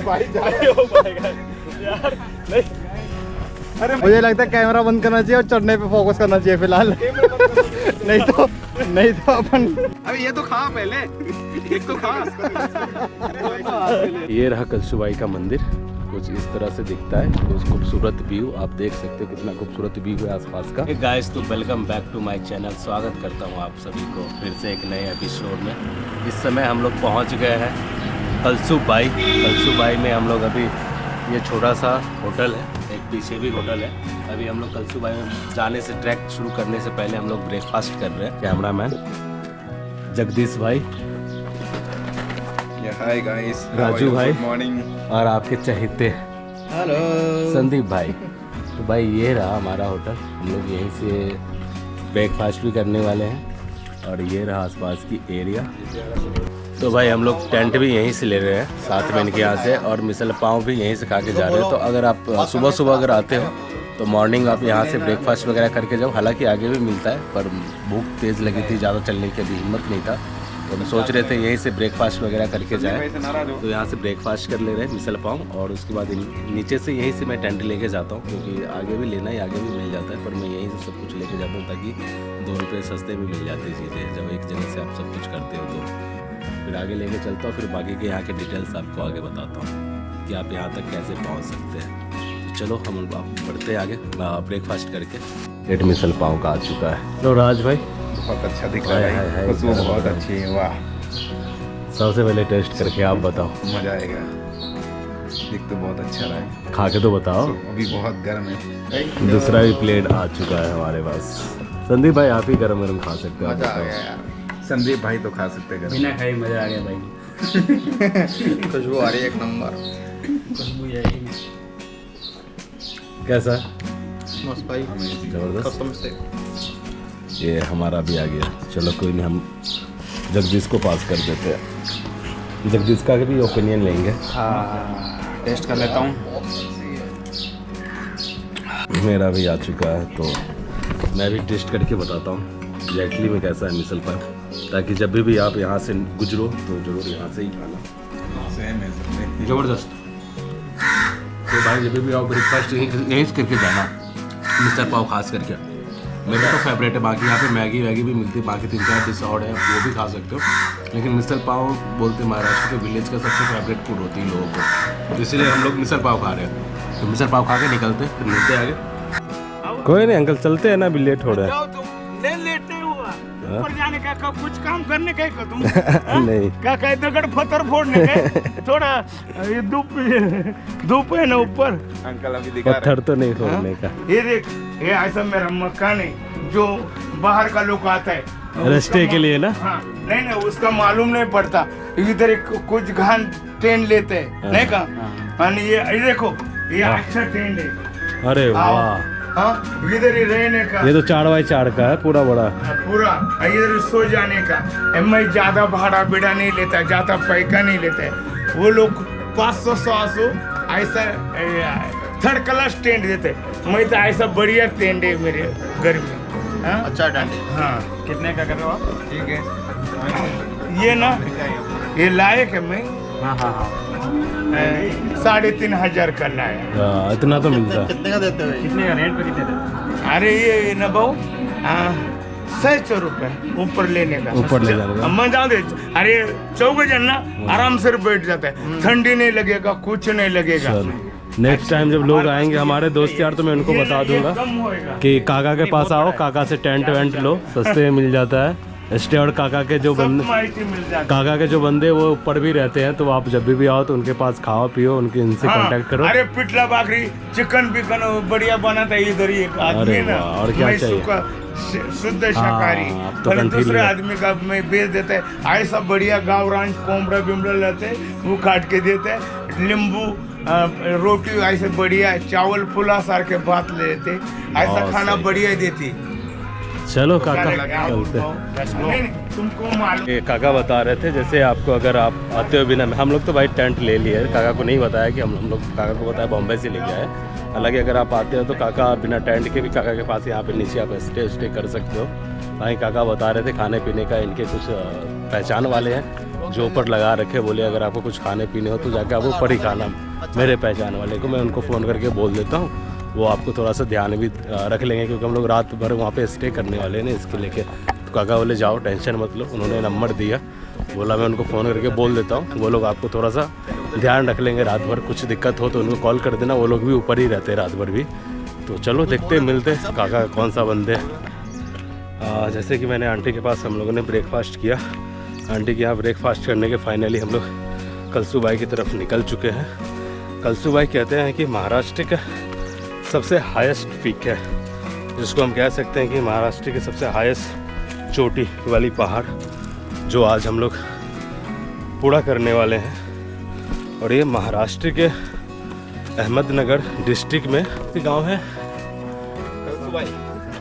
भाई यार नहीं, अरे मुझे लगता है कैमरा बंद करना चाहिए और चढ़ने पे फोकस करना चाहिए फिलहाल। नहीं तो अपन अभी ये तो खा पहले, एक तो खा। ये रहा कलसूबाई का मंदिर, कुछ इस तरह से दिखता है। कुछ खूबसूरत व्यू आप देख सकते हो, कितना खूबसूरत व्यू है आसपास का। गाइस तो welcome back to my channel, स्वागत करता हूँ आप सभी को फिर से एक नए एपिसोड में। इस समय हम लोग पहुँच गए हैं कलसूबाई। कलसूबाई में हम लोग अभी, ये छोटा सा होटल है, एक पीछे भी होटल है। अभी हम लोग कलसूबाई में जाने से, ट्रैक शुरू करने से पहले हम लोग ब्रेकफास्ट कर रहे हैं। कैमरामैन जगदीश भाई, हाय गाइस, राजू भाई, गुड मॉर्निंग, और आपके चहेते हेलो संदीप भाई। तो भाई ये रहा हमारा होटल, हम लोग यहीं से ब्रेकफास्ट भी करने वाले हैं। और ये रहा आसपास की एरिया। तो भाई हम लोग टेंट भी यहीं से ले रहे हैं 7 महीने के यहाँ से, और मिसल पाव भी यहीं से खा के जा रहे हो। तो अगर आप सुबह सुबह अगर आते हो तो मॉर्निंग आप यहाँ से ब्रेकफास्ट वगैरह करके जाओ। हालांकि आगे भी मिलता है, पर भूख तेज़ लगी थी, ज़्यादा चलने की अभी हिम्मत नहीं था, तो हम सोच रहे थे यहीं से ब्रेकफास्ट वगैरह करके जाए। तो यहाँ से ब्रेकफास्ट कर ले रहे हैं मिसल पाव, और उसके बाद नीचे से यहीं से मैं टेंट लेके जाता हूँ, क्योंकि आगे भी लेना है, आगे भी मिल जाता है, पर मैं यहीं से सब कुछ लेके जाता हूँ ताकि 2 रुपये सस्ते में मिल जाती चीज़ें। जब एक जगह से आप सब कुछ करते हो तो फिर आगे लेके चलता हूँ, फिर बाकी के यहाँ के डिटेल्स आपको आगे बताता हूँ कि आप यहाँ तक कैसे पहुँच सकते हैं। तो चलो हम बढ़ते हैं आगे ब्रेकफास्ट करके। रेड मिसल पाव का आ चुका है। लो राज भाई, बहुत अच्छा दिख रहा है, खुशबू बहुत अच्छी है, वाह। सबसे पहले टेस्ट करके आप बताओ। मजा आएगा, दिख तो बहुत अच्छा रहा है, खा के तो बताओ। अभी बहुत गर्म है। दूसरा भी प्लेट आ चुका है हमारे पास। संदीप भाई आप ही गरम गरम खा सकते हो। मजा आ गया यार, संदीप भाई तो खा सकते हैं, बिना खाए मजा आ गया भाई। खुशबू आ रही है एक नंबर। खुशबू जाएगी। कैसा मस्त भाई, जबरदस्त। कसम से। ये हमारा भी आ गया। चलो कोई नहीं, हम जगदीश को पास कर देते हैं। जगदीश का भी ओपिनियन लेंगे। हाँ, टेस्ट कर लेता हूँ। मेरा भी आ चुका है, तो मैं भी टेस्ट करके बताता हूँ एग्जैक्टली में कैसा है मिसल पाव, ताकि जब भी आप यहाँ से गुजरो तो जरूर यहाँ से ही खाना। सेम है, ज़बरदस्त। तो भाई जब भी आप ब्रेकफास्ट यहीं से करके जाना, मिसल पाव खास करके मेरा तो फेवरेट है। बाकी यहाँ पे मैगी वैगी भी मिलती है, बाकी 3-4 डिश और है, वो भी खा सकते हो। लेकिन मिसल पाव बोलते महाराष्ट्र के विलेज का सबसे फेवरेट फूड होती है लोगों को, तो इसीलिए हम लोग मिसल पाव खा रहे हैं। तो मिसल पाव खा के निकलते फिर मिलते आगे। कोई नहीं अंकल, चलते हैं ना, अभी लेट हो रहा है। लेट नहीं हुआ, ऊपर जाने का कुछ काम करने का है तुम? नहीं क्या कहते दगड़ पत्थर फोड़ने का? थोड़ा ये धूप है ना ऊपर। अंकल अभी दिखा रहे पत्थर तो नहीं फोड़ने का। ये देख, ये ऐसा मेरा मकान है, जो बाहर का लोग आता है रस्ते के लिए ना। हाँ, नहीं उसका मालूम नहीं पड़ता। इधर कुछ घान टेंट लेते हैं, नहीं का? ये देखो, ये अच्छा टेंट है। अरे वाह, हाँ, इधर ही रहने का। ये तो 4x4 का है पूरा बड़ा। पूरा इधर सो जाने का। मैं ज्यादा भाड़ा बिड़ा नहीं लेता, ज्यादा पैसा नहीं लेता है। वो लोग 500-600 ऐसा थर्ड क्लास टेंट देते। मैं तो ऐसा बढ़िया टेंट है मेरे घर में। हाँ? अच्छा टेंट। हाँ, कितने का कर रहे हो आप? ठीक है, ये ना, ये लायक है। मैं हाँ हाँ हाँ। 3,500 का लाया। इतना तो मिलता है। कितने का देते हो? कितने का रेंट पे कितने देते? अरे ये न बहु 600 रुपए ऊपर लेने का। ऊपर ले जाने का। मजा दे। अरे 4 जन ना आराम से बैठ जाता है, ठंडी नहीं लगेगा, कुछ नहीं लगेगा। नेक्स्ट टाइम जब लोग आएंगे हमारे दोस्त यार, तो मैं उनको बता दूंगा कि काका के पास आओ, काका से टेंट वेंट लो, सस्ते में मिल जाता है। स्टे और काका के जो बंदे वो ऊपर भी रहते हैं, तो आप जब भी आओ तो उनके पास खाओ पियो, उनके इनसे कांटेक्ट करो। अरे पिटला बाकरी चिकन बिकन बढ़िया बनाता है इधर ही एक आदमी ना। और क्या चाहिए? शुद्ध शाकाहारी। तो दूसरे आदमी का मैं बेच देते हैं। ऐसा बढ़िया गाँव रांच कोमड़ा बिमड़ा लेते हैं, वो काट के देते हैं। नींबू रोटी ऐसे बढ़िया, चावल फुला सार के भात लेते, ऐसा खाना बढ़िया देती। चलो काका चलते हैं। तुमको मालूम, ये काका बता रहे थे, जैसे आपको अगर आप आते हो बिना, हम लोग तो भाई टेंट ले लिए, काका को नहीं बताया कि हम लोग, काका को बताया बॉम्बे से लेके आए। हालांकि अगर आप आते हो तो काका बिना टेंट के भी काका के पास यहाँ पे नीचे आप स्टे कर सकते हो। वहीं काका बता रहे थे खाने पीने का इनके कुछ पहचान वाले हैं जो ऊपर लगा रखे, बोले अगर आपको कुछ खाने पीने हो तो जाके आप ऊपर ही खाना। मेरे पहचान वाले को मैं उनको फ़ोन करके बोल देता हूँ, वो आपको थोड़ा सा ध्यान भी रख लेंगे क्योंकि हम लोग रात भर वहाँ पे स्टे करने वाले हैं इसके लेके। तो काका बोले जाओ टेंशन मत लो, उन्होंने नंबर दिया, बोला मैं उनको फ़ोन करके बोल देता हूँ, वो लोग आपको थोड़ा सा ध्यान रख लेंगे रात भर। कुछ दिक्कत हो तो उनको कॉल कर देना, वो लोग भी ऊपर ही रहते हैं रात भर भी। तो चलो देखते मिलते काका कौन सा बंदे। जैसे कि मैंने आंटी के पास हम लोगों ने ब्रेकफास्ट किया, आंटी के यहाँ ब्रेकफास्ट करने के फाइनली हम लोग कलसूबाई की तरफ निकल चुके हैं। कलसूबाई कहते हैं कि महाराष्ट्र का सबसे हाईएस्ट पीक है, जिसको हम कह सकते हैं कि महाराष्ट्र के सबसे हाईएस्ट चोटी वाली पहाड़ जो आज हम लोग पूरा करने वाले हैं। और ये महाराष्ट्र के अहमदनगर डिस्ट्रिक्ट में गांव है,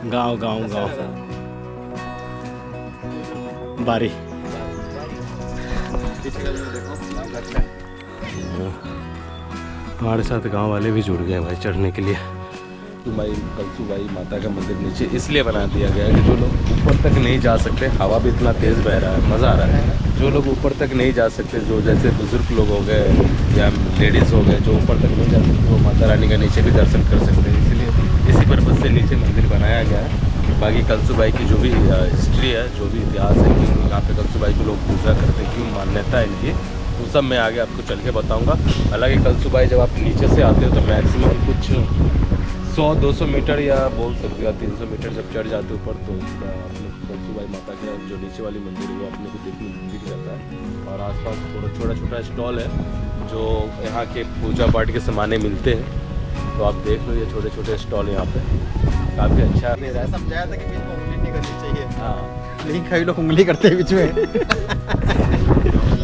गांव बारी। हमारे साथ गांव वाले भी जुड़ गए भाई चढ़ने के लिए। कलसूबाई माता का मंदिर नीचे इसलिए बना दिया गया है कि जो लोग ऊपर तक नहीं जा सकते, हवा भी इतना तेज़ बह रहा है, मज़ा आ रहा है। जो लोग ऊपर तक नहीं जा सकते, जो जैसे बुजुर्ग लोग हो गए या लेडीज़ हो गए, जो ऊपर तक नहीं जा सकते, वो माता रानी का नीचे भी दर्शन कर सकते हैं। इसलिए इसी पर्पज़ से नीचे मंदिर बनाया गया है। बाकी कलसूबाई की जो भी हिस्ट्री है, जो भी इतिहास है कि यहाँ पे कलसूबाई को लोग पूजा करते हैं, क्यों मान्यता है इनकी, वो सब मैं आगे आपको चल के बताऊँगा। हालाँकि कलसूबाई जब आप नीचे से आते हो तो मैक्सिमम कुछ 100-200 मीटर या बोल सकते हो 300 मीटर जब चढ़ जाते हो ऊपर, तो अपने कलसूबाई माता का जो नीचे वाली मंदिर है वो अपने को दिख जाता है। और आसपास थोड़ा छोटा स्टॉल है जो यहाँ के पूजा पाठ के सामाने मिलते हैं, तो आप देख लो ये छोटे स्टॉल यहाँ पे काफ़ी अच्छा है। समझाया था कि बीच में उंगली नहीं करनी चाहिए, हाँ लेकिन कई लोग उंगली करते हैं बीच में।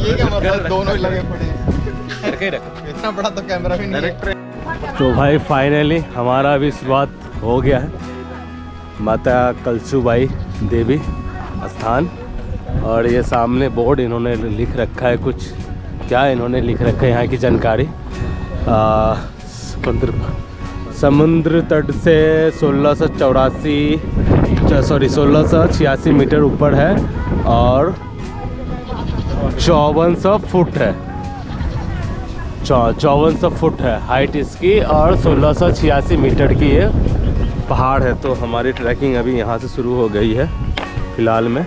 ये क्या मतलब, दोनों ही लगे पड़े करके रखो, इतना बड़ा तो कैमरा भी नहीं है। तो भाई फाइनली हमारा भी शुरुआत हो गया है माता कलसूबाई देवी स्थान। और ये सामने बोर्ड इन्होंने लिख रखा है, कुछ क्या इन्होंने लिख रखा है यहाँ की जानकारी। समुद्र तट से 1686 मीटर ऊपर है और 5400 फुट है, 5400 फुट है हाइट इसकी, और 1686 मीटर की ये पहाड़ है। तो हमारी ट्रैकिंग अभी यहाँ से शुरू हो गई है फ़िलहाल में।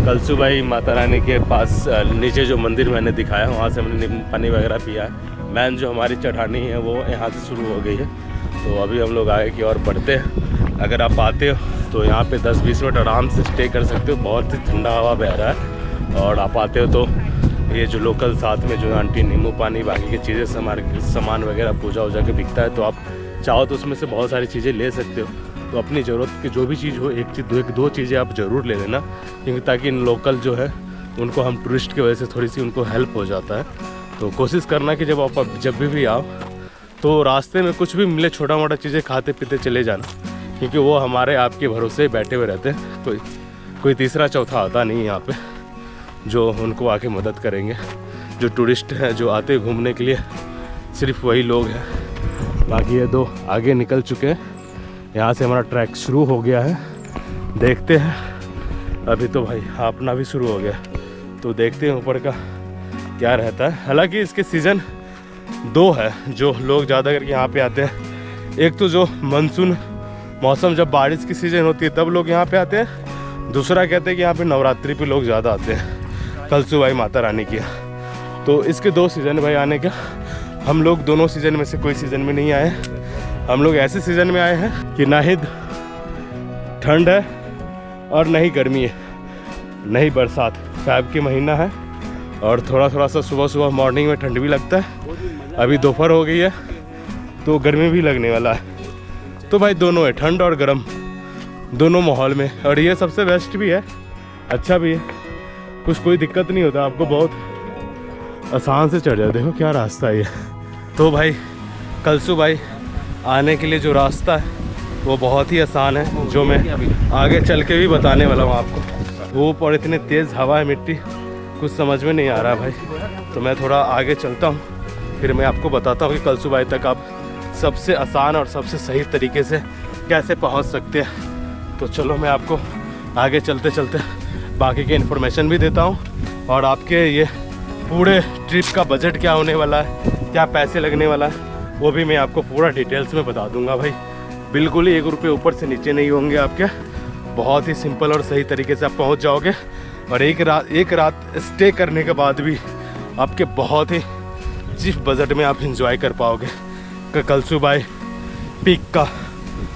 कलसूबाई माता रानी के पास नीचे जो मंदिर मैंने दिखाया वहाँ से हमने नींबू पानी वगैरह पिया है। मैन जो हमारी चढ़ानी है वो यहाँ से शुरू हो गई है। तो अभी हम लोग आगे की ओर बढ़ते हैं। अगर आप आते हो तो यहाँ पे 10-20 मिनट आराम से स्टे कर सकते हो, बहुत ही ठंडा हवा बह रहा है। और आप आते हो तो ये जो लोकल साथ में जो आंटी नींबू पानी बाकी की चीज़ें सामान वगैरह पूजा वूजा के बिकता है, तो आप चाहो तो उसमें से बहुत सारी चीज़ें ले सकते हो। तो अपनी ज़रूरत की जो भी चीज़ हो, एक दो चीज़ें आप ज़रूर ले लेना, क्योंकि ताकि इन लोकल जो है उनको हम टूरिस्ट की वजह से थोड़ी सी उनको हेल्प हो जाता है। तो कोशिश करना कि जब भी आओ तो रास्ते में कुछ भी मिले छोटा मोटा चीज़ें खाते पीते चले जाना, क्योंकि वो हमारे आपके भरोसे बैठे हुए रहते हैं। कोई तीसरा चौथा आता नहीं यहाँ पे जो उनको आके मदद करेंगे। जो टूरिस्ट हैं जो आते घूमने के लिए सिर्फ वही लोग हैं। बाकी ये दो आगे निकल चुके हैं, यहाँ से हमारा ट्रैक शुरू हो गया है। देखते हैं, अभी तो भाई हाँफना भी शुरू हो गया, तो देखते हैं ऊपर का क्या रहता है। हालांकि इसके सीज़न 2 है जो लोग ज़्यादा करके यहाँ पे आते हैं। एक तो जो मानसून मौसम जब बारिश की सीज़न होती है तब लोग यहाँ पे आते हैं, दूसरा कहते हैं कि यहाँ पे नवरात्रि पे लोग ज़्यादा आते हैं कलसूबाई माता रानी की। तो इसके 2 सीज़न भाई आने का। हम लोग दोनों सीज़न में से कोई सीज़न में नहीं आए, हम लोग ऐसे सीज़न में आए हैं कि ना ही ठंड है और ना ही गर्मी है, ना ही बरसात। फ़ैब के महीना है और थोड़ा सा सुबह मॉर्निंग में ठंड भी लगता है। अभी दोपहर हो गई है तो गर्मी भी लगने वाला है। तो भाई दोनों है, ठंड और गर्म दोनों माहौल में। और ये सबसे बेस्ट भी है, अच्छा भी है, कोई दिक्कत नहीं होता, आपको बहुत आसान से चढ़ जाए। देखो क्या रास्ता है ये। तो भाई कलसूबाई आने के लिए जो रास्ता है वो बहुत ही आसान है, जो मैं आगे चल के भी बताने वाला हूँ आपको। वो पर इतने तेज़ हवा है, मिट्टी कुछ समझ में नहीं आ रहा भाई। तो मैं थोड़ा आगे चलता हूँ, फिर मैं आपको बताता हूँ कि कलसूबाई तक आप सबसे आसान और सबसे सही तरीके से कैसे पहुंच सकते हैं। तो चलो मैं आपको आगे चलते चलते बाकी की इन्फॉर्मेशन भी देता हूं और आपके ये पूरे ट्रिप का बजट क्या होने वाला है, क्या पैसे लगने वाला है, वो भी मैं आपको पूरा डिटेल्स में बता दूंगा भाई। बिल्कुल ही 1 रुपये ऊपर से नीचे नहीं होंगे आपके, बहुत ही सिंपल और सही तरीके से आप पहुंच जाओगे। और एक रात स्टे करने के बाद भी आपके बहुत ही चीप बजट में आप इंजॉय कर पाओगे कलसूबाई पीक का,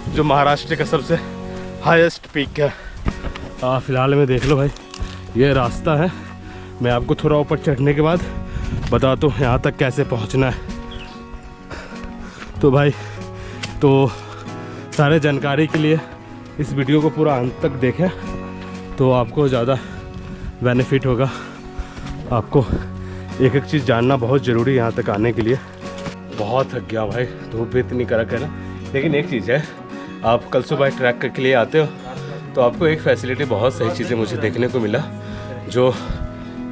जो महाराष्ट्र का सबसे हाईएस्ट पीक है। फ़िलहाल में देख लो भाई, ये रास्ता है। मैं आपको थोड़ा ऊपर चढ़ने के बाद बताता हूँ यहाँ तक कैसे पहुँचना है। तो भाई तो सारे जानकारी के लिए इस वीडियो को पूरा अंत तक देखें तो आपको ज़्यादा बेनिफिट होगा। आपको एक एक चीज़ जानना बहुत ज़रूरी है यहाँ तक आने के लिए। बहुत थक गया भाई, धूप भी इतनी कड़क है ना। लेकिन एक चीज़ है, आप कलसूबाई ट्रैक के लिए आते हो तो आपको एक फैसिलिटी, बहुत सही चीज़ें मुझे देखने को मिला। जो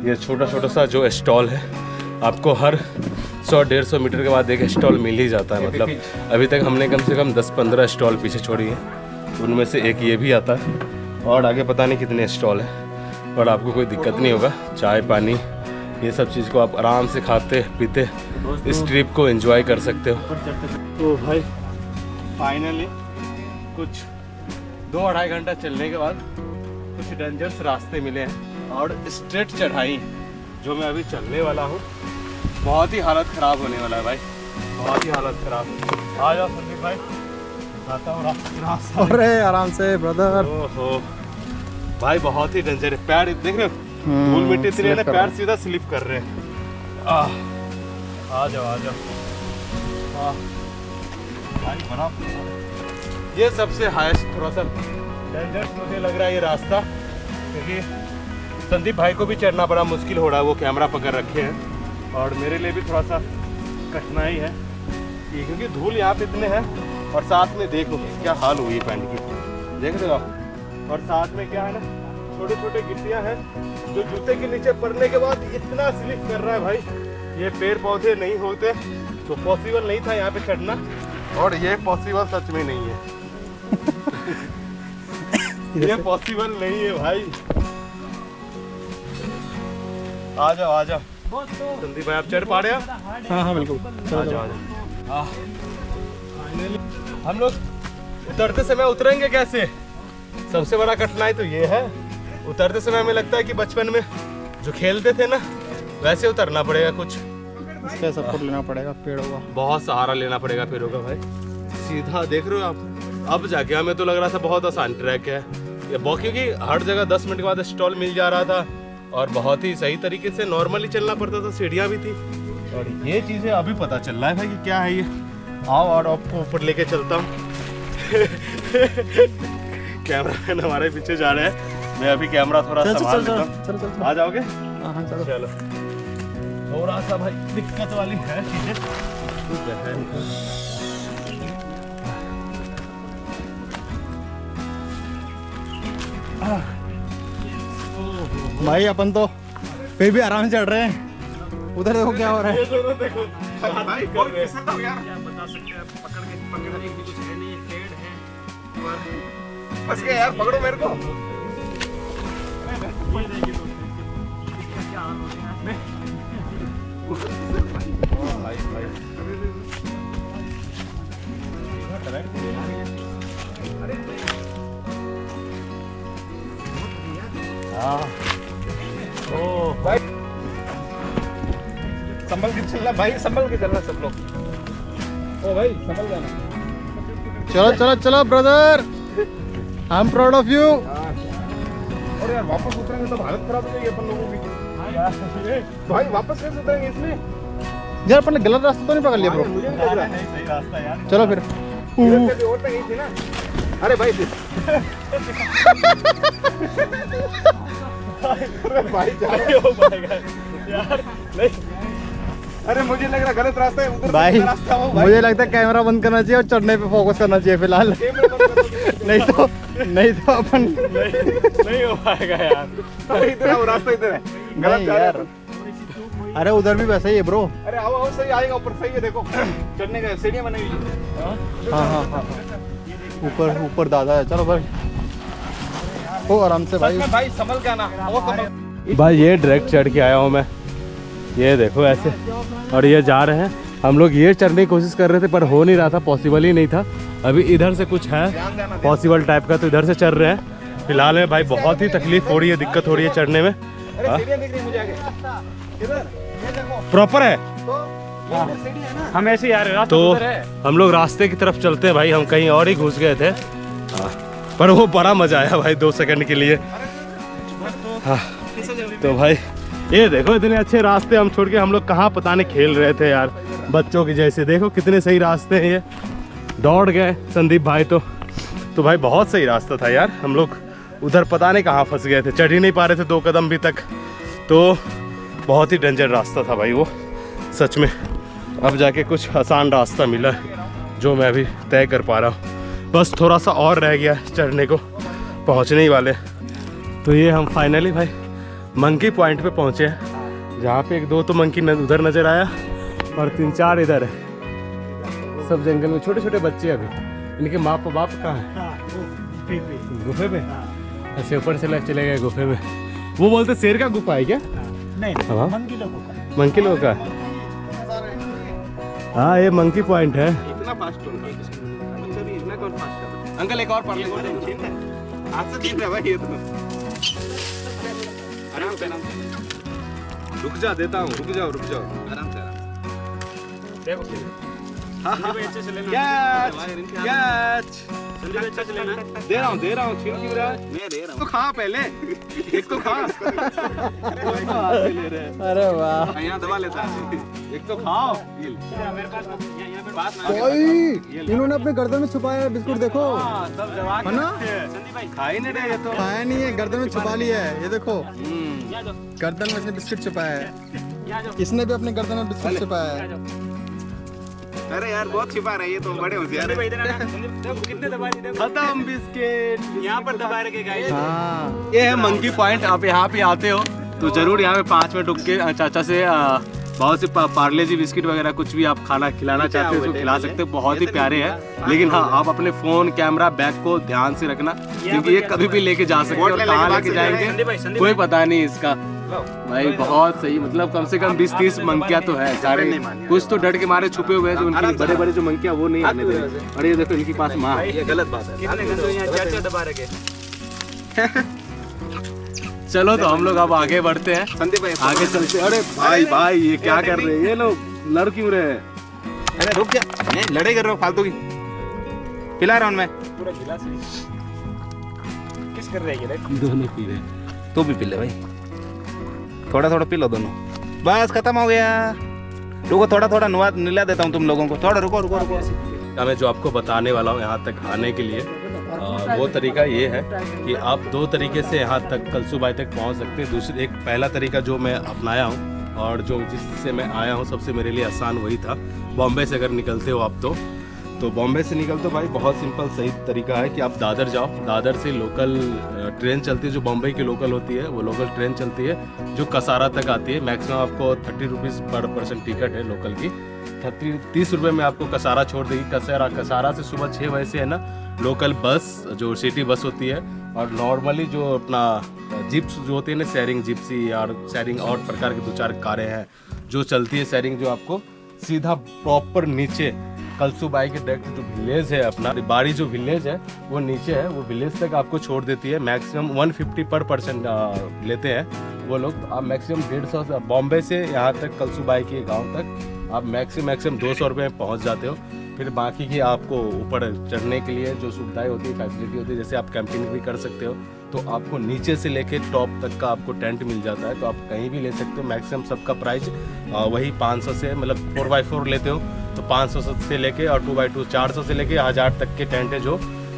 ये छोटा छोटा सा जो स्टॉल है, आपको हर 100-150 मीटर के बाद एक स्टॉल मिल ही जाता है। मतलब अभी तक हमने कम से कम 10-15 स्टॉल पीछे छोड़ी हैं, उनमें से एक ये भी आता है और आगे पता नहीं कितने स्टॉल हैं। और आपको कोई दिक्कत नहीं होगा, चाय पानी ये सब चीज़ को आप आराम से खाते पीते इस ट्रिप को एंजॉय कर सकते हो। तो भाई फाइनली कुछ 2-2.5 घंटा चलने के बाद कुछ डेंजरस रास्ते मिले हैं और स्ट्रेट चढ़ाई जो मैं अभी चलने वाला हूँ, बहुत ही हालत ख़राब होने वाला है भाई, बहुत ही हालत ख़राब। आ जाओ संदीप भाई, आता हूँ रास्ता। अरे आराम से ब्रदर। ओहो भाई बहुत ही डेंजर है, पैर देख रहे हो धूल मिट्टी इतनी है ना, पैर सीधा स्लिप कर रहे हैं। आ जाओ आ जाओ भाई, बड़ा ये सबसे हाईएस्ट थोड़ा सा डेंजरस मुझे लग रहा है ये रास्ता, क्योंकि संदीप भाई को भी चढ़ना बड़ा मुश्किल हो रहा है, वो कैमरा पकड़ रखे हैं और मेरे लिए भी थोड़ा सा कठिनाई है क्योंकि धूल यहाँ पे इतने हैं। और साथ में देखो क्या हाल हुई पैंट की, देख रहे हो आप। और साथ में क्या है ना, छोटे छोटे गिट्टियाँ हैं जो जूते के नीचे पड़ने के बाद इतना स्लिप कर रहा है भाई। ये पेड़ पौधे नहीं होते तो पॉसिबल नहीं था यहाँ पे चढ़ना, और ये पॉसिबल सच में नहीं है। ये पॉसिबल नहीं है भाई। आ जाओ संदीप भाई, आप चढ़ पा रहे हैं? हाँ बिल्कुल, आ जाओ। हम लोग उतरते समय उतरेंगे कैसे? सबसे बड़ा कठिनाई तो ये है, उतरते समय हमें लगता है कि बचपन में जो खेलते थे ना वैसे उतरना पड़ेगा, कुछ इसका सपोर्ट लेना पड़ेगा पेड़ों का, बहुत सहारा लेना पड़ेगा पेड़ों का भाई। सीधा देख रहे हो आप, अब जाके हमें तो लग रहा था बहुत आसान ट्रैक है ये, क्योंकि हर जगह 10 मिनट के बाद स्टॉल मिल जा रहा था और बहुत ही सही तरीके से नॉर्मली चलना पड़ता था, सीढ़ियाँ भी थी। और ये चीज़ें अभी पता चल रहा है भाई कि क्या है ये। आओ और आपको ऊपर लेके चलता हूँ। कैमरामैन हमारे पीछे जा रहे हैं, मैं अभी कैमरा थोड़ा संभाल लेता हूँ। आ जाओगे? हाँ चलो। थोड़ा सा भाई दिक्कत वाली है चीजें, भाई अपन तो फिर भी आराम से चढ़ रहे हैं। उधर देखो क्या हो रहा है। देखो भाई कर रहे हैं। यार बता सकते हैं, पकड़ने की कुछ है नहीं, पेड़ है बस यार, पकड़ो मेरे को। भाई संभल के चलना भाई, संभल के चलना सब लोग। ओ भाई संभल जाना। चलो चलो चलो brother, I am proud of you. और यार वापस उतरेंगे तो हालत खराब हो जाएगी अपन लोगों की। भाई वापस कैसे उतरेंगे इसमें? यार अपन ने गलत रास्ता तो नहीं पकड़ लिया ब्रो? मुझे नहीं लग रहा। नहीं सही रास्ता यार। चलो फिर। इधर कभी और तक गई थी ना। अरे भाई भाई जा रहे हो यार नहीं, अरे मुझे लग रहा गलत रास्ता है, उधर भाई से रास्ता हो भाई। मुझे लगता है कैमरा बंद करना चाहिए और चढ़ने पे फोकस करना चाहिए फिलहाल। नहीं तो अपन नहीं हो पाएगा यार। इधर वो रास्ता इधर है, गलत नहीं जा रहे यार। हैं। अरे उधर भी वैसा ही है ब्रो। अरे आओ आओ, सही आएगा ऊपर, सही है देखो चढ़ने का सीढ़ियाँ बनी हुई है। हाँ, ऊपर ऊपर दादा है। चलो भाई ओ आराम से भाई। भाई संभल के आना। भाई ये डायरेक्ट चढ़ के आया हूँ मैं, ये देखो ऐसे, और ये जा रहे हैं हम लोग। ये चढ़ने की कोशिश कर रहे थे पर हो नहीं रहा था, पॉसिबल ही नहीं था। अभी इधर से कुछ है पॉसिबल टाइप का, तो इधर से चढ़ रहे हैं। फिलहाल में भाई बहुत ही तकलीफ हो रही है, दिक्कत हो रही है चढ़ने में। प्रॉपर है हम ऐसे यार, तो हम लोग रास्ते की तरफ चलते हैं भाई। हम कहीं और ही घुस गए थे, पर वो बड़ा मजा आया भाई 2 सेकंड के लिए। हाँ तो भाई ये देखो इतने अच्छे रास्ते हम छोड़ के हम लोग कहाँ पता नहीं खेल रहे थे यार, बच्चों के जैसे। देखो कितने सही रास्ते हैं, ये दौड़ गए संदीप भाई तो भाई बहुत सही रास्ता था यार। हम लोग उधर पता नहीं कहाँ फंस गए थे, चढ़ ही नहीं पा रहे थे 2 कदम भी तक। तो बहुत ही डेंजर रास्ता था भाई वो, सच में। अब जाके कुछ आसान रास्ता मिला जो मैं अभी तय कर पा रहा हूँ। बस थोड़ा सा और रह गया चढ़ने को, पहुँचने ही वाले। तो ये हम फाइनली भाई मंकी पॉइंट पे पहुँचे हैं, जहाँ पे 1-2 तो मंकी उधर नज़र आया और 3-4 इधर है। सब जंगल में छोटे छोटे बच्चे। अभी इनके माँ बाप कहाँ है? गुफे में। ऐसे ऊपर से चले गए गुफे में। वो बोलते शेर का गुफा है क्या? नहीं, हाँ मंकी लोगों का। मंकी लोगों का। हाँ ये मंकी पॉइंट है। इतना फास्ट इतना कौन फास्ट अंकल एक और पढ़ ले। आज से जीत रहा भाई ये तो। आराम से रुक जा, देता हूँ, रुक जाओ आराम से देखो। दे रहा हूँ छीन क्यों रहा है? मैं दे रहा हूँ। तो खा पहले, एक तो खा। अरे वाह, यहाँ दबा लेता है, एक तो खाओ। इन्होंने अपने गर्दन में छुपाया है बिस्कुट, देखो है ना? खा ही नहीं रहे ये तो। खाया नहीं है, गर्दन में छुपा लिया है। ये देखो गर्दन में इसने बिस्कुट छुपाया है। इसने भी अपने गर्दन में बिस्कुट छुपाया है। अरे यार बहुत छिपा रहे, ये तो बड़े होशियार हैं। कितने दबा दिए? खत्म बिस्किट। यहाँ पर दबा रखे गाइस। हाँ ये है मंकी पॉइंट। आप यहाँ पे आते हो तो जरूर यहाँ पे 5 मिनट रुक के चाचा से बहुत से पार्ले जी बिस्किट वगैरह कुछ भी आप खाना खिलाना चाहते हो तो खिला सकते हो। बहुत ही प्यारे हैं, लेकिन हाँ आप अपने फोन कैमरा बैग को ध्यान से रखना, क्योंकि ये कभी भी लेके जा सकते हो और कहाँ लेके जाएंगे कोई पता नहीं इसका। भाई बहुत सही, मतलब कम से कम 20-30 मंकिया तो है सारे। कुछ तो डर के मारे छुपे हुए हैं, जो उनके बड़े बड़े जो मंकिया वो नहीं आने दे। और ये देखो इनके पास माँ। ये गलत बात है। चलो तो हम लोग अब आगे बढ़ते हैं, संदीप भाई आगे चलते। अरे भाई ये क्या कर रहे हैं ये लोग, लड़ क्यों रहे हैं? अरे रुक जा, मैं लड़ाई कर रहा हूँ फालतू की। पिला रहा हूँ मैं। किस कर रहे हैं? दोनों पी रहे। तू भी पी ले भाई, थोड़ा थोड़ा पी लो दोनों। बस खत्म हो गया। रुको थोड़ा नीला देता हूँ तुम लोगों को। थोड़ा रुको। मैं जो आपको बताने वाला हूँ यहाँ तक आने के लिए, वो तरीका ये है कि आप 2 तरीके से यहाँ तक कलसूबाई तक पहुँच सकते हैं। दूसरी एक पहला तरीका जो मैं अपनाया हूँ और जो जिससे मैं आया हूँ सबसे मेरे लिए आसान वही था। बॉम्बे से अगर निकलते हो आप तो बॉम्बे से निकलते हो भाई बहुत सिंपल सही तरीका है कि आप दादर जाओ। दादर से लोकल ट्रेन चलती है जो बॉम्बे की लोकल होती है, वो लोकल ट्रेन चलती है जो कसारा तक आती है। मैक्सिमम आपको 30 रुपीज़ पर पर्सन टिकट है लोकल की। 30 रुपये में आपको कसारा छोड़ देगी। कसारा से सुबह 6 बजे से है ना लोकल बस जो सिटी बस होती है, और नॉर्मली जो अपना जिप्स जो होती है ना शेयरिंग जिप्सी और शेयरिंग और प्रकार की 2-4 कारें हैं जो चलती है शेयरिंग, जो आपको सीधा प्रॉपर नीचे कलसूबाई के डायरेक्ट जो विलेज है अपना बाड़ी जो विलेज है वो नीचे है, वो विलेज तक आपको छोड़ देती है। मैक्सिमम 150 पर पर्सन लेते हैं वो लोग। तो आप मैक्सिमम 150 बॉम्बे से यहाँ तक कलसूबाई के गांव तक आप मैक्सिमम 200 रुपये में पहुँच जाते हो। फिर बाकी की आपको ऊपर चढ़ने के लिए जो सुविधाएं होती है, फैसिलिटी होती है, जैसे आप कैंपिंग भी कर सकते हो, तो आपको नीचे से लेके टॉप तक का आपको टेंट मिल जाता है, तो आप कहीं भी ले सकते हो। मैक्सिमम सबका प्राइस वही 500 से, मतलब 4x4 लेते हो तो 500 से लेके और 2x2 400 से लेके 1000 तक के टेंट है जो,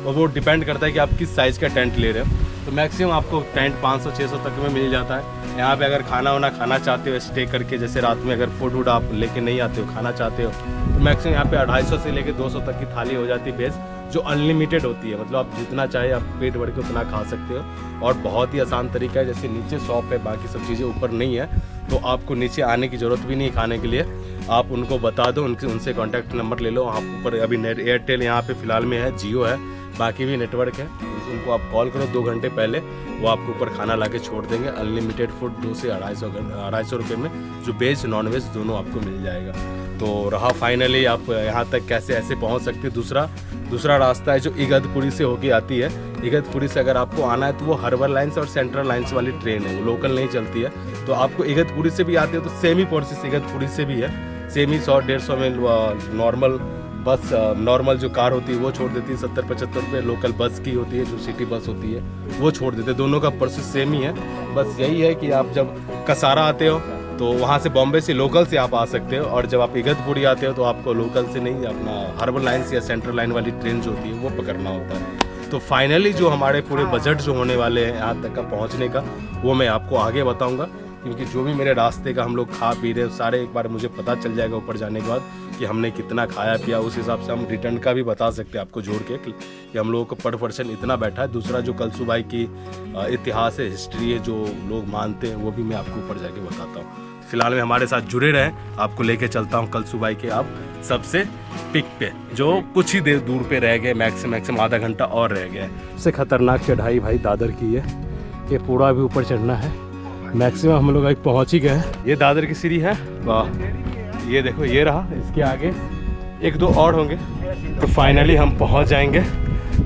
और वो डिपेंड करता है कि आप किस साइज़ का टेंट ले रहे हो। तो मैक्सिमम आपको टेंट 500-600 तक में मिल जाता है। यहाँ पे अगर खाना वाना खाना चाहते हो स्टे करके, जैसे रात में अगर फूड वूड आप लेके नहीं आते हो, खाना चाहते हो, तो मैक्सिमम यहाँ पे 250 से लेके 200 तक की थाली हो जाती है वेज, जो अनलिमिटेड होती है। मतलब आप जितना चाहे आप पेट भर के उतना खा सकते हो। और बहुत ही आसान तरीका है, जैसे नीचे शॉप है, बाकी सब चीज़ें ऊपर नहीं है, तो आपको नीचे आने की ज़रूरत भी नहीं खाने के लिए। आप उनको बता दो, उनसे कॉन्टैक्ट नंबर ले लो। आप ऊपर अभी नेट एयरटेल यहाँ पे फ़िलहाल में है, जियो है, बाकी भी नेटवर्क है। उनको आप कॉल करो 2 घंटे पहले, वो आपको ऊपर खाना ला के छोड़ देंगे। अनलिमिटेड फूड 2 से 250 रुपये में, जो वेज नॉन वेज दोनों आपको मिल जाएगा। तो रहा फाइनली आप यहाँ तक कैसे ऐसे पहुँच सकते हैं। दूसरा रास्ता है जो इगतपुरी से होके आती है। इगतपुरी से अगर आपको आना है तो वो हार्बर लाइन्स और सेंट्रल लाइन्स वाली ट्रेन है, वो लोकल नहीं चलती है। तो आपको इगतपुरी से भी आते हो तो सेम ही प्रोसेस इगतपुरी से भी है, सेम ही 100-150 में नॉर्मल बस, नॉर्मल जो कार होती है वो छोड़ देती है 70-75 रुपये। लोकल बस की होती है जो सिटी बस होती है वो छोड़ देते हैं। दोनों का प्रोसेस सेम ही है, बस यही है कि आप जब कसारा आते हो तो वहाँ से बॉम्बे से लोकल से आप आ सकते हो, और जब आप इगतपुरी आते हो तो आपको लोकल से नहीं, अपना हार्बर लाइन्स या सेंट्रल लाइन वाली ट्रेन जो होती है वो पकड़ना होता है। तो फाइनली जो हमारे पूरे बजट जो होने वाले हैं यहाँ तक का पहुँचने का, वो मैं आपको आगे बताऊँगा, क्योंकि जो भी मेरे रास्ते का हम लोग खा पी रहे सारे एक बार मुझे पता चल जाएगा ऊपर जाने के बाद कि हमने कितना खाया पिया। उस हिसाब से हम रिटर्न का भी बता सकते हैं आपको जोड़ के कि हम लोगों को पर पर्सन इतना बैठा है। दूसरा जो कलसू भाई की इतिहास है, हिस्ट्री है, जो लोग मानते हैं, वो भी मैं आपको ऊपर जाके बताता हूँ। फिलहाल में हमारे साथ जुड़े रहें, आपको लेके चलता हूँ कलसू भाई के आप सबसे पिक पे, जो कुछ ही देर दूर पे रह गए, मैक्सिमम आधा घंटा और रह गया। सबसे खतरनाक चढ़ाई भाई दादर की है, ये पूरा भी ऊपर चढ़ना है। मैक्सिमम हम लोग अभी पहुँच ही गए हैं। ये दादर की सीढ़ी है, वाह, ये देखो, ये रहा, इसके आगे 1-2 और होंगे तो फाइनली हम पहुँच जाएंगे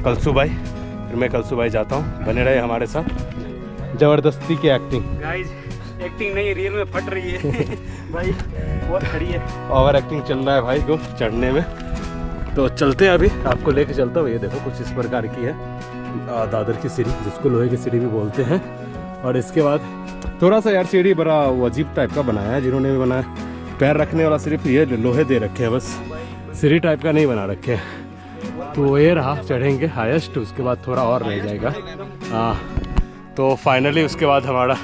कलसू भाई। फिर मैं कलसू भाई जाता हूँ, बने रहे हमारे साथ। ज़बरदस्ती की एक्टिंग, गाइस एक्टिंग नहीं, रियल में फट रही है भाई, बहुत खड़ी है, ओवर एक्टिंग चल रहा है भाई को चढ़ने में। तो चलते हैं, अभी आपको लेके चलता हूँ। ये देखो कुछ इस प्रकार की है दादर की सीढ़ी, जिसको लोहे की सीढ़ी भी बोलते हैं। और इसके बाद थोड़ा सा यार सीढ़ी बड़ा अजीब टाइप का बनाया है जिन्होंने भी बनाया, पैर रखने वाला सिर्फ ये लोहे दे रखे हैं, बस सीढ़ी टाइप का नहीं बना रखे हैं। तो ये रहा, चढ़ेंगे हाईएस्ट, उसके बाद थोड़ा और रह जाएगा। तो फाइनली उसके बाद हमारा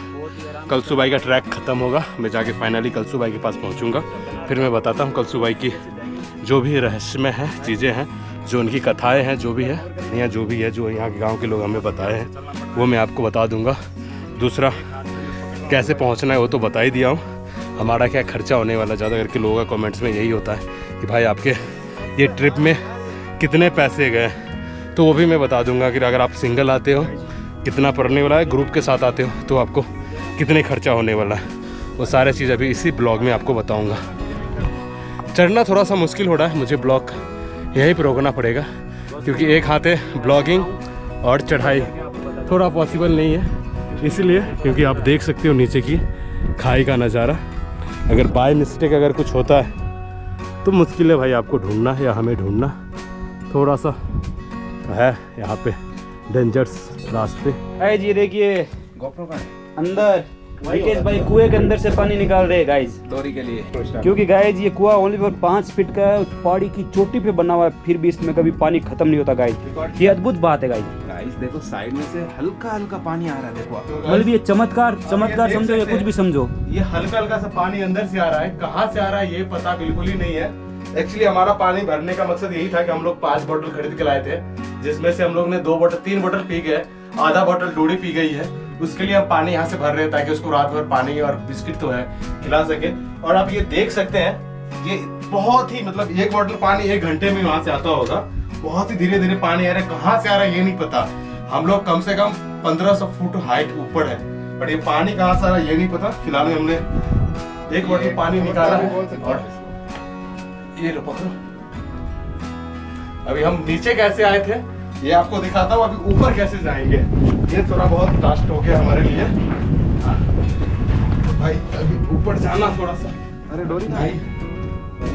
कलसू भाई का ट्रैक ख़त्म होगा। मैं जाके फाइनली कलसू भाई के पास पहुंचूंगा, फिर मैं बताता हूं कलसू भाई की जो भी रहस्यमय है चीज़ें हैं, जो उनकी कथाएं हैं, जो भी है यहाँ, जो भी है, जो यहाँ के गांव के लोग हमें बताए हैं, वो मैं आपको बता दूंगा। दूसरा कैसे पहुंचना है वो तो बता ही दिया हूँ। हमारा क्या खर्चा होने वाला, ज़्यादा करके लोगों का कमेंट्स में यही होता है कि भाई आपके ये ट्रिप में कितने पैसे गए, तो वो भी मैं बता दूंगा कि अगर आप सिंगल आते हो कितना पड़ने वाला है, ग्रुप के साथ आते हो तो आपको कितने खर्चा होने वाला है, वो सारे चीज़ अभी इसी ब्लॉग में आपको बताऊंगा। चढ़ना थोड़ा सा मुश्किल हो रहा है, मुझे ब्लॉग यहीं पर रोकना पड़ेगा, क्योंकि एक हाथ है ब्लॉगिंग और चढ़ाई थोड़ा पॉसिबल नहीं है, इसलिए क्योंकि आप देख सकते हो नीचे की खाई का नज़ारा। अगर बाय मिस्टेक अगर कुछ होता है तो मुश्किल है भाई आपको ढूंढना या हमें ढूंढना, थोड़ा सा है यहाँ पे डेंजरस रास्ते। गाइस ये देखिए गोप्रो का अंदर रितेश भाई कुएं के अंदर से पानी निकाल रहे हैं गाइस, डोरी के लिए, क्योंकि गाइस ये कुआं ओनली फॉर 5 फीट का है, पहाड़ी की चोटी पे बना हुआ है, फिर भी इसमें कभी पानी खत्म नहीं होता गाइस। ये अद्भुत बात है गाइस। देखो साइड में से हल्का हल्का पानी आ रहा है, देखो मतलब ये चमत्कार समझो या कुछ भी समझो, ये हल्का हल्का सा पानी अंदर से आ रहा है, कहाँ से आ रहा है ये पता बिल्कुल ही नहीं है। एक्चुअली हमारा पानी भरने का मकसद यही था कि हम लोग 5 बोतल खरीद के लाए थे, जिसमें से हम लोग ने 3 बोतल पी गए, आधा बोतल डोरी पी गई है। उसके लिए हम पानी यहाँ से भर रहे हैं ताकि उसको रात भर पानी और बिस्किट तो है खिला सके। और आप ये देख सकते हैं, ये बहुत ही मतलब 1 बोतल पानी 1 घंटे में वहां से आता होगा, बहुत ही धीरे धीरे पानी आ रहा है, कहाँ से आ रहा है ये नहीं पता। हम लोग कम से कम 1500 फुट हाइट ऊपर है, पर ये पानी कहाँ से आ रहा है ये नहीं पता। फिलहाल में हमने 1 बोतल पानी निकाला है और ये लो पकड़ो। अभी हम नीचे कैसे आए थे ये आपको दिखाता हूँ, अभी ऊपर कैसे जाएंगे, ये थोड़ा बहुत टास्क हो गया हमारे लिए। भाई अभी ऊपर जाना थोड़ा सा, अरे डोरी भाई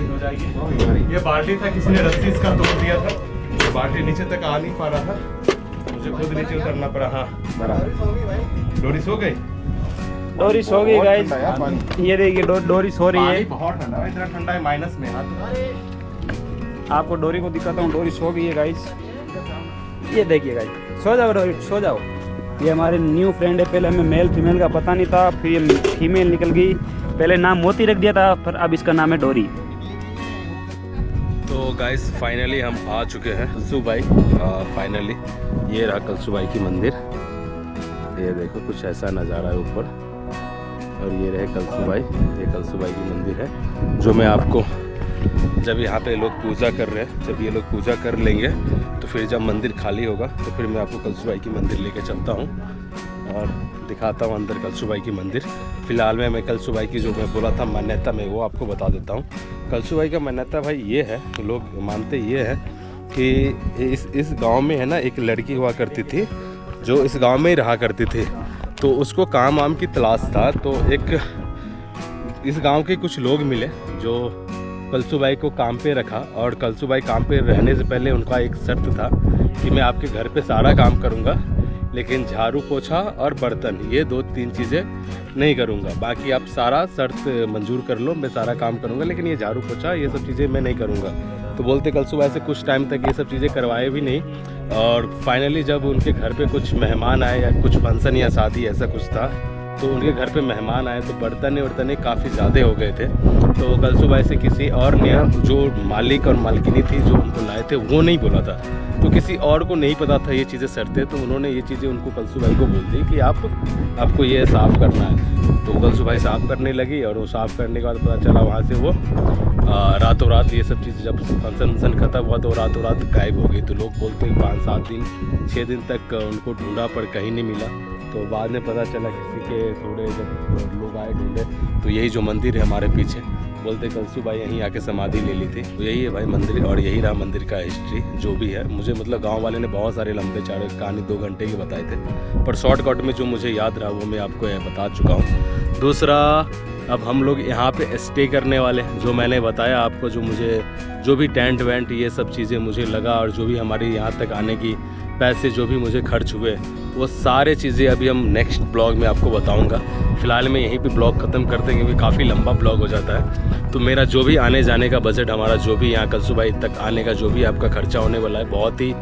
हो जाएगी। ये बाल्टी था, किसी ने रस्सी इसका तोड़ दिया था, तो बाल्टी नीचे तक आ नहीं पा रहा था, मुझे खुद नीचे उतरना पड़ा। हाँ डोरी सो गई, डोरी सो गई गाइस, ये देखिए डोरी सो रही है, बहुत ठंडा है, इतना ठंडा है माइनस में। आपको डोरी को दिखाता हूँ, डोरी सो गई है गाइस, ये देखिए गाइस, सो जाओ डोरी, सो जाओ। ये हमारे न्यू फ्रेंड है। पहले हमें मेल फीमेल का पता नहीं था, फिर ये फीमेल निकल गई। पहले नाम मोती रख दिया था, पर अब इसका नाम है डोरी। तो गाइस फाइनली हम आ चुके हैं कलसूबाई। फाइनली ये रहा कलसूबाई की मंदिर। ये देखो कुछ ऐसा नज़ारा है ऊपर, और ये रहे कलसूबाई। ये कलसूबाई की मंदिर है जो मैं आपको, जब यहाँ पे लोग पूजा कर रहे हैं, जब ये लोग पूजा कर लेंगे तो फिर जब मंदिर खाली होगा तो फिर मैं आपको कलसूबाई की मंदिर लेके चलता हूँ और दिखाता हूँ अंदर कलसूबाई की मंदिर। फ़िलहाल में मैं कलसूबाई की जो मैं बोला था मान्यता में, वो आपको बता देता हूँ। कलसूबाई का मान्यता भाई ये है, लोग मानते ये है कि इस गांव में है ना एक लड़की हुआ करती थी जो इस गांव में ही रहा करती थी। तो उसको काम वाम की तलाश था, तो एक इस गांव के कुछ लोग मिले जो कलसूबाई को काम पे रखा। और कलसूबाई काम पे रहने से पहले उनका एक शर्त था कि मैं आपके घर पे सारा काम करूँगा, लेकिन झाड़ू पोछा और बर्तन ये 2-3 चीज़ें नहीं करूँगा। बाकी आप सारा शर्त मंजूर कर लो, मैं सारा काम करूँगा, लेकिन ये झाड़ू पोछा ये सब चीज़ें मैं नहीं करूँगा। तो बोलते कलसूबाई से कुछ टाइम तक ये सब चीज़ें करवाए भी नहीं। और फाइनली जब उनके घर पे कुछ मेहमान आए या कुछ फंक्शन या शादी ऐसा कुछ था, तो उनके घर पे मेहमान आए तो बर्तन काफ़ी ज़्यादा हो गए थे। तो कलसूबाई से किसी और ने, जो मालिक और मालकिनी थी जो उनको लाए थे, वो नहीं बोला था, तो किसी और को नहीं पता था ये चीज़ें शर्तें, तो उन्होंने ये चीज़ें उनको कलसूबाई को बोल दी कि आपको ये साफ़ करना है। तो कलसूबाई साफ़ करने लगी, और वो साफ़ करने के बाद पता चला वहाँ से वो रातों रात ये सब चीज़, जब फंक्शन ख़त्म हुआ तो रातों रात गायब हो गई। तो लोग बोलते 5-7 दिन 6 दिन तक उनको ढूंढा पर कहीं नहीं मिला। तो बाद में पता चला किसी के थोड़े, जब लोग आए ढूंढे तो यही जो मंदिर है हमारे पीछे, बोलते कलसूबाई यहीं आके समाधि ले ली थी। तो यही है भाई मंदिर, और यही रहा मंदिर का हिस्ट्री जो भी है। मुझे मतलब गांव वाले ने बहुत सारे लंबे चौड़े कहानी 2 घंटे की बताए थे, पर शॉर्टकट में जो मुझे याद रहा वो मैं आपको बता चुका हूँ। दूसरा, अब हम लोग यहाँ पे स्टे करने वाले हैं, जो मैंने बताया आपको, जो भी टेंट वेंट ये सब चीज़ें मुझे लगा, और जो भी हमारे यहाँ तक आने की पैसे जो भी मुझे खर्च हुए, वो सारे चीज़ें अभी हम नेक्स्ट ब्लॉग में आपको बताऊंगा। फ़िलहाल मैं यहीं पे ब्लॉग ख़त्म करते हैं क्योंकि काफ़ी लंबा ब्लॉग हो जाता है। तो मेरा जो भी आने जाने का बजट, हमारा जो भी यहाँ कलसूबाई तक आने का जो भी आपका खर्चा होने वाला है, बहुत ही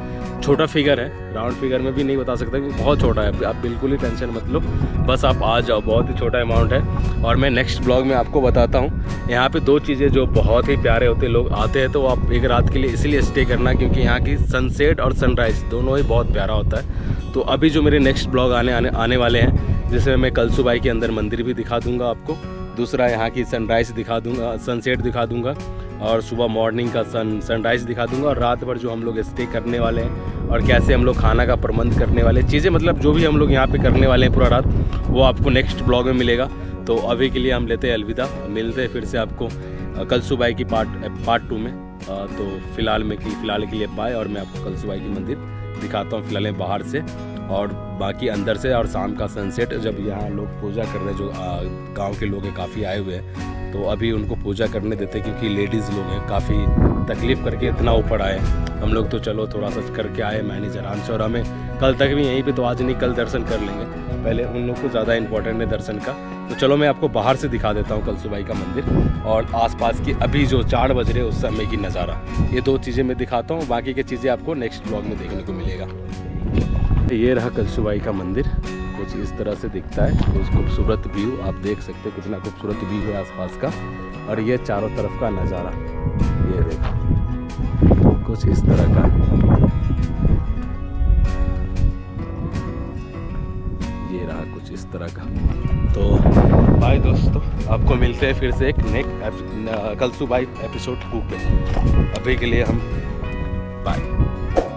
छोटा फिगर है, राउंड फिगर में भी नहीं बता सकता क्योंकि बहुत छोटा है। आप बिल्कुल ही टेंशन मत लो, बस आप आ जाओ, बहुत ही छोटा अमाउंट है। और मैं नेक्स्ट ब्लॉग में आपको बताता हूँ। यहाँ पे 2 चीज़ें जो बहुत ही प्यारे होते हैं, लोग आते हैं तो आप एक रात के लिए इसलिए स्टे करना क्योंकि यहाँ की सनसेट और सनराइज़ दोनों ही बहुत प्यारा होता है। तो अभी जो मेरे नेक्स्ट ब्लॉग आने वाले हैं, जिसमें मैं कलसूबाई के अंदर मंदिर भी दिखा दूँगा आपको, दूसरा यहाँ की सनराइज़ दिखा दूँगा, सनसेट दिखा दूँगा, और सुबह मॉर्निंग का सनराइज़ दिखा दूँगा, और रात भर जो हम लोग स्टे करने वाले हैं और कैसे हम लोग खाना का प्रबंध करने वाले चीज़ें, मतलब जो भी हम लोग यहाँ पे करने वाले हैं पूरा रात, वो आपको नेक्स्ट ब्लॉग में मिलेगा। तो अभी के लिए हम लेते हैं अलविदा, मिलते हैं फिर से आपको कलसूबाई की पार्ट 2 में। तो फ़िलहाल के लिए बाय, और मैं आपको कलसूबाई की मंदिर दिखाता हूँ फ़िलहाल बाहर से, और बाकी अंदर से, और शाम का सनसेट जब यहाँ लोग पूजा कर रहे हैं, जो गांव के लोग हैं काफ़ी आए हुए हैं, तो अभी उनको पूजा करने देते क्योंकि लेडीज़ लोग हैं, काफ़ी तकलीफ़ करके इतना ऊपर आए। हम लोग तो चलो थोड़ा सा करके आए मैनेजर आराम से, और हमें कल तक भी यहीं पे, तो आज नहीं कल दर्शन कर लेंगे, पहले उन लोग को ज़्यादा इंपॉर्टेंट है दर्शन का। तो चलो मैं आपको बाहर से दिखा देता हूँ कलसूबाई का मंदिर, और आसपास की अभी जो 4 बज रहे उस समय की नज़ारा, ये 2 चीज़ें मैं दिखाता हूँ, बाकी की चीज़ें आपको नेक्स्ट ब्लॉग में देखने को मिलेगा। ये रहा कलसूबाई का मंदिर, कुछ इस तरह से दिखता है। कुछ खूबसूरत व्यू आप देख सकते हैं, कितना खूबसूरत व्यू है आसपास का, और ये चारों तरफ का नज़ारा ये देखो कुछ इस तरह का। ये रहा कुछ इस तरह का। तो बाय दोस्तों, आपको मिलते हैं फिर से एक नेक्स्ट कलसूबाई एपिसोड 2 पे। अभी के लिए हम बाय।